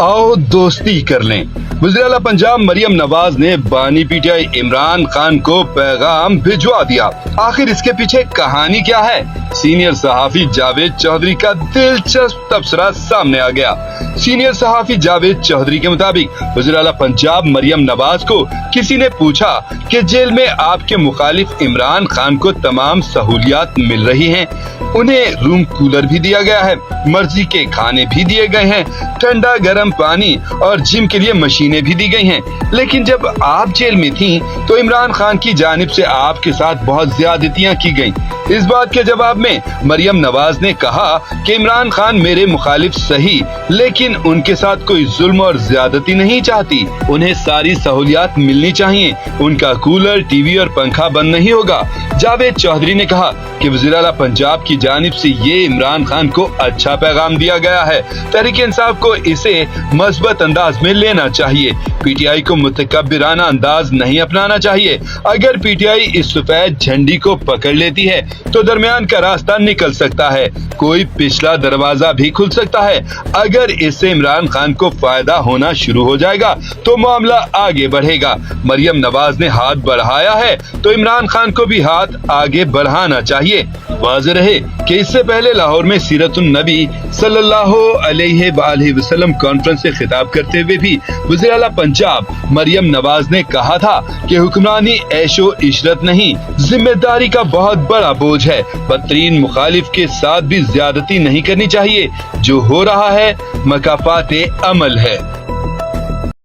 आओ दोस्ती कर लें। वज़ीर आला पंजाब मरियम नवाज ने बानी पीटीआई इमरान खान को पैगाम भिजवा दिया। आखिर इसके पीछे कहानी क्या है? सीनियर सहाफी जावेद चौधरी का दिलचस्प तबसरा सामने आ गया। सीनियर सहाफी जावेद चौधरी के मुताबिक वज़ीर आला पंजाब मरियम नवाज को किसी ने पूछा कि जेल में आपके मुखालिफ इमरान खान को तमाम सहूलियात मिल रही हैं, उन्हें रूम कूलर भी दिया गया है, मर्जी के खाने भी दिए गए हैं, ठंडा गर्म पानी और जिम के लिए मशीनें भी दी गई हैं, लेकिन जब आप जेल में थीं तो इमरान खान की जानिब से आपके साथ बहुत ज्यादतियां की गईं। इस बात के जवाब में मरियम नवाज ने कहा कि इमरान खान मेरे मुखालिफ सही, लेकिन उनके साथ कोई जुल्म और ज्यादती नहीं चाहती। उन्हें सारी सहूलियात मिलनी चाहिए, उनका कूलर, टीवी और पंखा बंद नहीं होगा। जावेद चौधरी ने कहा कि वज़ीर आला पंजाब की जानिब से ये इमरान खान को अच्छा पैगाम दिया गया है। तहरीक इंसाफ को इसे मस्बत अंदाज में लेना चाहिए। पीटीआई को मुतकब्बिराना अंदाज नहीं अपनाना चाहिए। अगर पीटीआई इस सफेद झंडी को पकड़ लेती है तो दरमियान का रास्ता निकल सकता है, कोई पिछला दरवाजा भी खुल सकता है। अगर इससे इमरान खान को फायदा होना शुरू हो जाएगा तो मामला आगे बढ़ेगा। मरियम नवाज ने हाथ बढ़ाया है तो इमरान खान को भी हाथ आगे बढ़ाना चाहिए। वाज़ेह रहे कि इससे पहले लाहौर में सीरतुन नबी सल्लल्लाहु अलैहि वसल्लम कॉन्फ्रेंस से खिताब करते हुए भी वज़ीर आला पंजाब मरियम नवाज ने कहा था कि हुक्मरानी ऐशो इशरत नहीं, जिम्मेदारी का बहुत बड़ा बोझ है। बदतरीन मुखालिफ के साथ भी ज्यादती नहीं करनी चाहिए। जो हो रहा है मकाफाते अमल है।